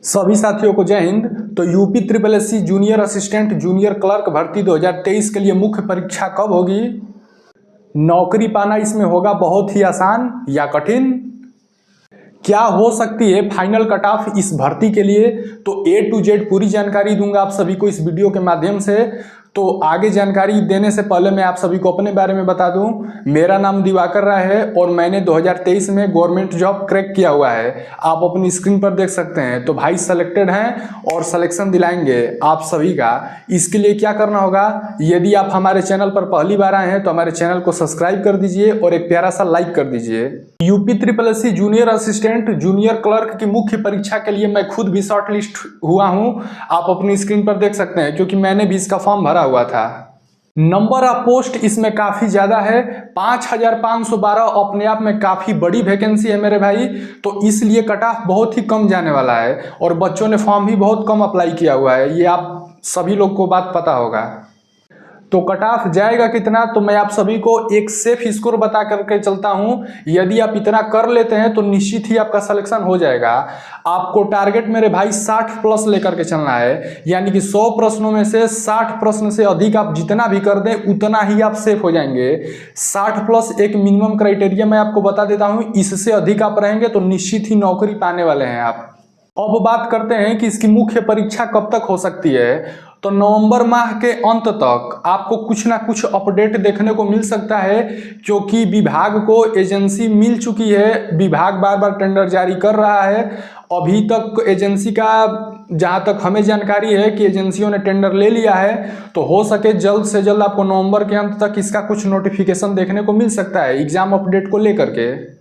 सभी साथियों को जय हिंद। तो UP triple SC junior assistant junior clerk भर्ती 2023 के लिए मुख्य परीक्षा कब होगी? नौकरी पाना इसमें होगा बहुत ही आसान या कठिन? क्या हो सकती है फाइनल कट ऑफ इस भर्ती के लिए? तो A to Z पूरी जानकारी दूंगा आप सभी को इस वीडियो के माध्यम से। तो आगे जानकारी देने से पहले मैं आप सभी को अपने बारे में बता दूं, मेरा नाम दिवाकर राय है और मैंने 2023 में गवर्नमेंट जॉब क्रैक किया हुआ है। आप अपनी स्क्रीन पर देख सकते हैं। तो भाई सेलेक्टेड हैं और सिलेक्शन दिलाएंगे आप सभी का। इसके लिए क्या करना होगा, यदि आप हमारे चैनल पर पहली बार आए हैं तो हमारे चैनल को सब्सक्राइब कर दीजिए और एक प्यारा सा लाइक कर दीजिए। UP triple SC junior assistant junior clerk की मुख्य परीक्षा के लिए मैं खुद भी शॉर्ट लिस्ट हुआ हूं। आप अपनी स्क्रीन पर देख सकते हैं क्योंकि मैंने भी इसका फॉर्म भरा हुआ था। नंबर ऑफ पोस्ट इसमें काफी ज्यादा है, 5512 अपने आप में काफी बड़ी वैकेंसी है मेरे भाई। तो इसलिए कट ऑफ बहुत ही कम जाने वाला है और बच्चों ने फॉर्म भी बहुत कम अप्लाई किया हुआ है, ये आप सभी लोग को बात पता होगा। तो कट ऑफ जाएगा कितना, तो मैं आप सभी को एक सेफ स्कोर बता करके चलता हूं। यदि आप इतना कर लेते हैं तो निश्चित ही आपका सिलेक्शन हो जाएगा। आपको टारगेट मेरे भाई 60 प्लस लेकर के चलना है, यानी कि 100 प्रश्नों में से 60 प्रश्न से अधिक आप जितना भी कर दें उतना ही आप सेफ हो जाएंगे। 60 प्लस एक मिनिमम क्राइटेरिया मैं आपको बता देता हूं, इससे अधिक आप रहेंगे तो निश्चित ही नौकरी पाने वाले हैं आप। अब बात करते हैं कि इसकी मुख्य परीक्षा कब तक हो सकती है। तो नवंबर माह के अंत तक आपको कुछ ना कुछ अपडेट देखने को मिल सकता है, क्योंकि विभाग को एजेंसी मिल चुकी है। विभाग बार बार टेंडर जारी कर रहा है। अभी तक एजेंसी का जहां तक हमें जानकारी है कि एजेंसियों ने टेंडर ले लिया है, तो हो सके जल्द से जल्द आपको नवंबर के अंत तक इसका कुछ नोटिफिकेशन देखने को मिल सकता है एग्जाम अपडेट को लेकर के।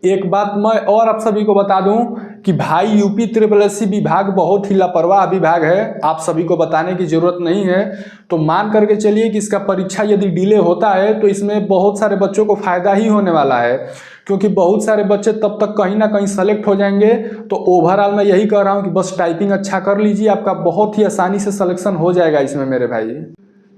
एक बात मैं और आप सभी को बता दूं कि भाई यूपी ट्रिपल एससी विभाग बहुत ही लापरवाह विभाग है, आप सभी को बताने की जरूरत नहीं है। तो मान करके चलिए कि इसका परीक्षा यदि डिले होता है तो इसमें बहुत सारे बच्चों को फायदा ही होने वाला है, क्योंकि बहुत सारे बच्चे तब तक कहीं ना कहीं सेलेक्ट हो जाएंगे। तो ओवरऑल मैं यही कह रहा हूं कि बस टाइपिंग अच्छा कर लीजिए, आपका बहुत ही आसानी से सिलेक्शन हो जाएगा इसमें मेरे भाई।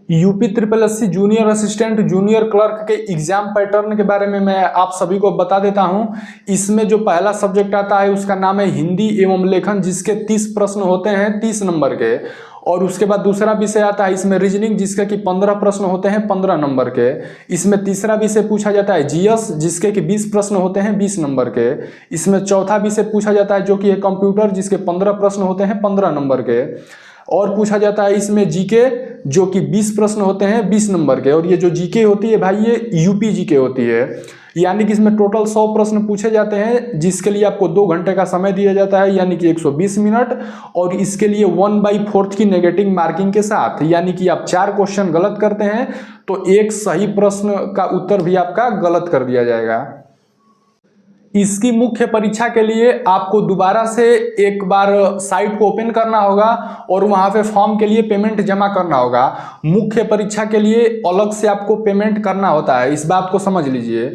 UP triple SC junior assistant junior clerk के एग्जाम पैटर्न के बारे में मैं आप सभी को बता देता हूं। इसमें जो पहला सब्जेक्ट आता है उसका नाम है हिंदी एवं लेखन, जिसके 30 प्रश्न होते हैं 30 नंबर के। और उसके बाद दूसरा विषय आता है इसमें रीजनिंग, जिसके कि 15 प्रश्न होते हैं 15 नंबर के। इसमें तीसरा विषय पूछा जाता है जीएस, जिसके कि 20 प्रश्न होते हैं 20 नंबर के। इसमें चौथा विषय पूछा जाता है जो कि है कंप्यूटर, जिसके 15 प्रश्न होते हैं 15 नंबर के। और पूछा जाता है इसमें जीके, जो कि 20 प्रश्न होते हैं 20 नंबर के। और ये जो जीके होती है भाई, ये यूपी जीके होती है, यानी कि इसमें टोटल 100 प्रश्न पूछे जाते हैं, जिसके लिए आपको 2 घंटे का समय दिया जाता है, यानी कि 120 मिनट। और इसके लिए 1/4 की नेगेटिव मार्किंग के साथ, यानी कि आप 4 क्वेश्चन गलत करते हैं तो एक सही प्रश्न का उत्तर भी आपका गलत कर दिया जाएगा। इसकी मुख्य परीक्षा के लिए आपको दोबारा से एक बार साइट को ओपन करना होगा और वहां पे फॉर्म के लिए पेमेंट जमा करना होगा। मुख्य परीक्षा के लिए अलग से आपको पेमेंट करना होता है, इस बात को समझ लीजिए।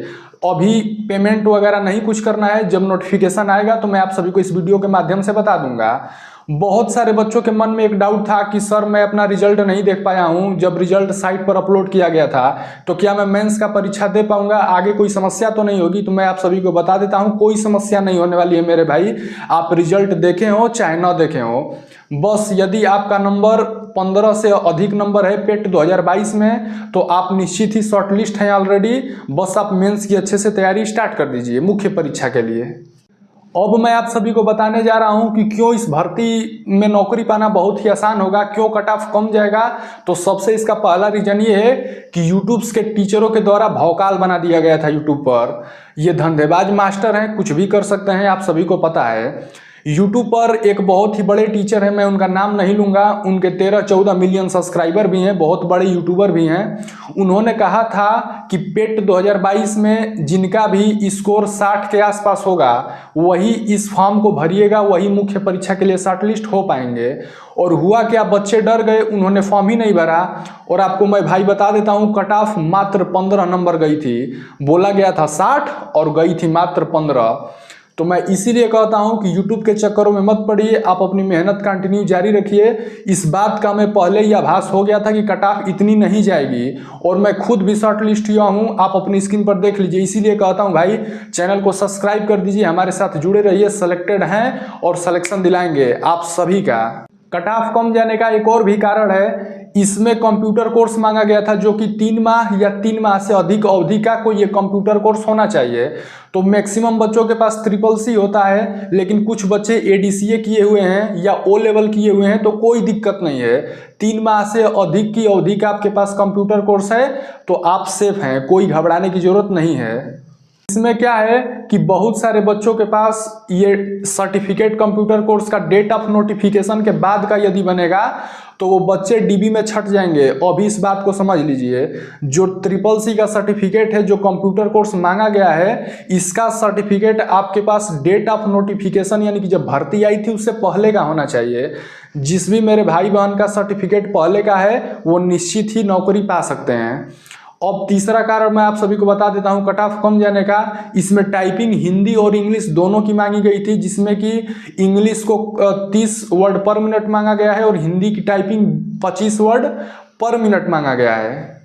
अभी पेमेंट वगैरह नहीं कुछ करना है, जब नोटिफिकेशन आएगा तो मैं आप सभी को इस वीडियो के माध्यम से बता दूंगा। बहुत सारे बच्चों के मन में एक डाउट था कि सर मैं अपना रिजल्ट नहीं देख पाया हूं, जब रिजल्ट साइट पर अपलोड किया गया था तो क्या मैं मेंस का परीक्षा दे पाऊंगा, आगे कोई समस्या तो नहीं होगी? तो मैं आप सभी को बता देता हूं, कोई समस्या नहीं होने वाली है मेरे भाई। आप रिजल्ट देखे हो चाहे ना देखे हो, बस यदि आपका नंबर 15 से अधिक नंबर है पेट 2022 में तो आप निश्चित ही शॉर्टलिस्ट हैं ऑलरेडी। बस आप मेंस की अच्छे से तैयारी स्टार्ट कर दीजिए मुख्य परीक्षा के लिए। अब मैं आप सभी को बताने जा रहा हूं कि क्यों इस भर्ती में नौकरी पाना बहुत ही आसान होगा, क्यों कट ऑफ कम जाएगा। तो सबसे इसका पहला रीजन ये है कि यूट्यूब के टीचरों के द्वारा भौकाल बना दिया गया था यूट्यूब पर। ये धंधेबाज मास्टर हैं, कुछ भी कर सकते हैं, आप सभी को पता है। यूट्यूब पर एक बहुत ही बड़े टीचर हैं, मैं उनका नाम नहीं लूंगा, उनके 13-14 मिलियन सब्सक्राइबर भी हैं, बहुत बड़े यूट्यूबर भी हैं। उन्होंने कहा था कि पेट 2022 में जिनका भी स्कोर 60 के आसपास होगा वही इस फॉर्म को भरिएगा, वही मुख्य परीक्षा के लिए शॉर्टलिस्ट हो पाएंगे। और हुआ क्या, बच्चे डर गए, उन्होंने फॉर्म ही नहीं भरा। और आपको मैं भाई बता देता हूं, कट ऑफ मात्र 15 नंबर गई थी। बोला गया था 60 और गई थी मात्र 15। तो मैं इसीलिए कहता हूं कि YouTube के चक्करों में मत पड़िए, आप अपनी मेहनत कंटिन्यू जारी रखिए। इस बात का मैं पहले ही आभास हो गया था कि कट ऑफ इतनी नहीं जाएगी, और मैं खुद भी शॉर्ट लिस्ट हुआ हूं, आप अपनी स्क्रीन पर देख लीजिए। इसीलिए कहता हूं भाई चैनल को सब्सक्राइब कर दीजिए, हमारे साथ जुड़े रहिए। सेलेक्टेड हैं और सिलेक्शन दिलाएंगे आप सभी का। कट ऑफ कम जाने का एक और भी कारण है, इसमें कंप्यूटर कोर्स मांगा गया था जो कि 3 माह या 3 माह से अधिक अवधि का कोई ये कंप्यूटर कोर्स होना चाहिए। तो मैक्सिमम बच्चों के पास CCC होता है, लेकिन कुछ बच्चे ADCA किए हुए हैं या O लेवल किए हुए हैं, तो कोई दिक्कत नहीं है। 3 माह से अधिक की अवधि का आपके पास कंप्यूटर कोर्स है तो आप सेफ हैं, कोई घबराने की जरूरत नहीं है। इसमें क्या है कि बहुत सारे बच्चों के पास ये सर्टिफिकेट कंप्यूटर कोर्स का डेट ऑफ नोटिफिकेशन के बाद का यदि बनेगा तो वो बच्चे DB में छट जाएंगे। अभी इस बात को समझ लीजिए, जो CCC का सर्टिफिकेट है, जो कंप्यूटर कोर्स मांगा गया है, इसका सर्टिफिकेट आपके पास डेट ऑफ नोटिफिकेशन यानी कि जब भर्ती आई थी उससे पहले का होना चाहिए। जिस भी मेरे भाई बहन का सर्टिफिकेट पहले का है वो निश्चित ही नौकरी पा सकते हैं। अब तीसरा कारण मैं आप सभी को बता देता हूं कट ऑफ कम जाने का। इसमें टाइपिंग हिंदी और इंग्लिश दोनों की मांगी गई थी, जिसमें कि इंग्लिश को 30 वर्ड पर मिनट मांगा गया है और हिंदी की टाइपिंग 25 वर्ड पर मिनट मांगा गया है।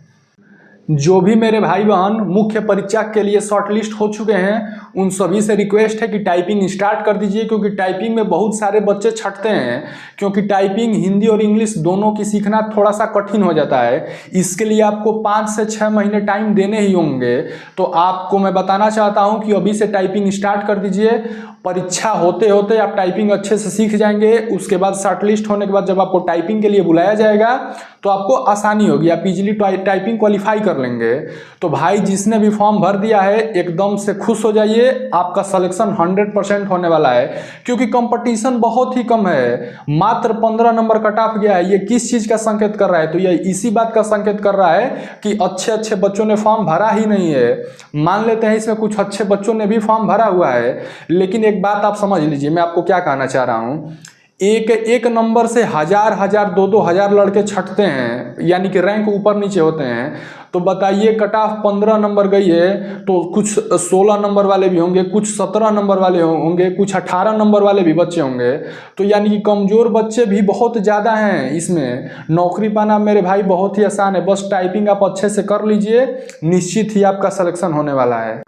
जो भी मेरे भाई बहन मुख्य परीक्षा के लिए शॉर्टलिस्ट हो चुके हैं उन सभी से रिक्वेस्ट है कि टाइपिंग स्टार्ट कर दीजिए, क्योंकि टाइपिंग में बहुत सारे बच्चे छटते हैं, क्योंकि टाइपिंग हिंदी और इंग्लिश दोनों की सीखना थोड़ा सा कठिन हो जाता है। इसके लिए आपको 5 से 6 महीने टाइम देने ही होंगे। तो आपको मैं बताना चाहता हूं कि अभी से टाइपिंग स्टार्ट कर दीजिए। परीक्षा होते होते आप टाइपिंग अच्छे से सीख जाएंगे। उसके बाद शॉर्टलिस्ट होने के बाद जब आपको टाइपिंग के लिए बुलाया जाएगा तो आपको आसानी होगी, आप इजीली टाइपिंग क्वालिफाई कर लेंगे। तो भाई जिसने भी फॉर्म भर दिया है एकदम से खुश हो जाइए, आपका सिलेक्शन 100% होने वाला है, क्योंकि कंपटीशन बहुत ही कम है। मात्र 15 नंबर कट ऑफ गया है। ये किस चीज़ का संकेत कर रहा है? तो ये इसी बात का संकेत कर रहा है कि अच्छे अच्छे बच्चों ने फॉर्म भरा ही नहीं है। मान लेते हैं इसमें कुछ अच्छे बच्चों ने भी फॉर्म भरा हुआ है, लेकिन एक बात आप समझ लीजिए, मैं आपको क्या कहना चाह रहा हूँ। एक नंबर से हजार 2-2 हजार लड़के छटते हैं, यानी कि रैंक ऊपर नीचे होते हैं। तो बताइए कट ऑफ 15 नंबर गई है तो कुछ 16 नंबर वाले भी होंगे, कुछ 17 नंबर वाले होंगे, कुछ 18 नंबर वाले भी बच्चे होंगे। तो यानी कि कमज़ोर बच्चे भी बहुत ज़्यादा हैं। इसमें नौकरी पाना मेरे भाई बहुत ही आसान है, बस टाइपिंग आप अच्छे से कर लीजिए, निश्चित ही आपका सिलेक्शन होने वाला है।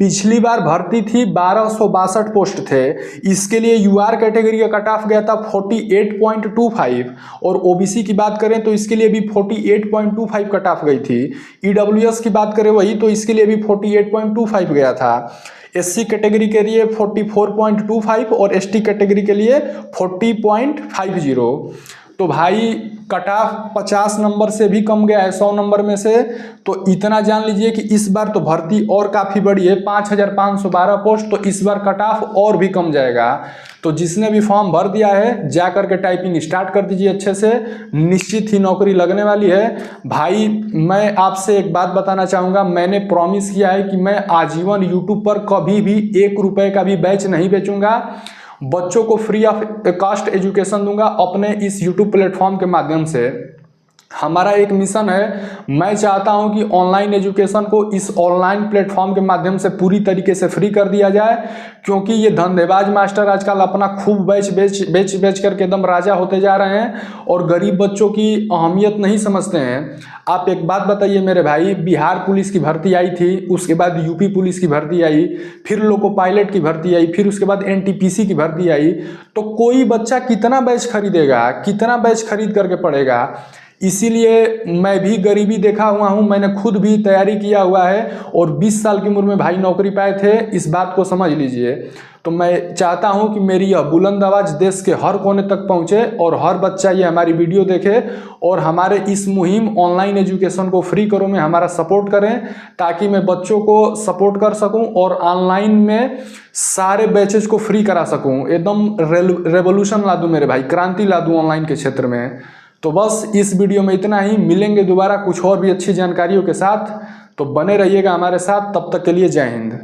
पिछली बार भर्ती थी 1262 पोस्ट थे। इसके लिए UR कैटेगरी का कट ऑफ गया था 48.25, और OBC की बात करें तो इसके लिए भी 48.25 कट ऑफ गई थी। EWS की बात करें वही तो इसके लिए भी 48.25 गया था। SC कैटेगरी के लिए 44.25 और ST कैटेगरी के लिए 40.50। तो भाई कट ऑफ 50 नंबर से भी कम गया है 100 नंबर में से। तो इतना जान लीजिए कि इस बार तो भर्ती और काफ़ी बड़ी है, 5512 पोस्ट, तो इस बार कट ऑफ और भी कम जाएगा। तो जिसने भी फॉर्म भर दिया है जा करके टाइपिंग स्टार्ट कर दीजिए अच्छे से, निश्चित ही नौकरी लगने वाली है। भाई मैं आपसे एक बात बताना चाहूँगा, मैंने प्रॉमिस किया है कि मैं आजीवन यूट्यूब पर कभी भी 1 रुपये का भी बैच नहीं बेचूंगा। बच्चों को फ्री ऑफ कॉस्ट एजुकेशन दूंगा अपने इस यूट्यूब प्लेटफॉर्म के माध्यम से। हमारा एक मिशन है, मैं चाहता हूं कि ऑनलाइन एजुकेशन को इस ऑनलाइन प्लेटफॉर्म के माध्यम से पूरी तरीके से फ्री कर दिया जाए, क्योंकि ये धंधेबाज मास्टर आजकल अपना खूब बेच करके एकदम राजा होते जा रहे हैं और गरीब बच्चों की अहमियत नहीं समझते हैं। आप एक बात बताइए मेरे भाई, बिहार पुलिस की भर्ती आई थी, उसके बाद यूपी पुलिस की भर्ती आई, फिर लोको पायलट की भर्ती आई, फिर उसके बाद NTPC की भर्ती आई, तो कोई बच्चा कितना बैच खरीदेगा, कितना बैच खरीद करके पढ़ेगा? इसीलिए मैं भी गरीबी देखा हुआ हूँ, मैंने खुद भी तैयारी किया हुआ है और 20 साल की उम्र में भाई नौकरी पाए थे, इस बात को समझ लीजिए। तो मैं चाहता हूं कि मेरी यह बुलंद आवाज़ देश के हर कोने तक पहुंचे और हर बच्चा ये हमारी वीडियो देखे और हमारे इस मुहिम ऑनलाइन एजुकेशन को फ्री करो में हमारा सपोर्ट करें, ताकि मैं बच्चों को सपोर्ट कर सकूं और ऑनलाइन में सारे बैचेज को फ्री करा सकूं। एकदम रेवोल्यूशन ला दूं मेरे भाई, क्रांति ला दूं ऑनलाइन के क्षेत्र में। तो बस इस वीडियो में इतना ही, मिलेंगे दोबारा कुछ और भी अच्छी जानकारियों के साथ। तो बने रहिएगा हमारे साथ, तब तक के लिए जय हिंद।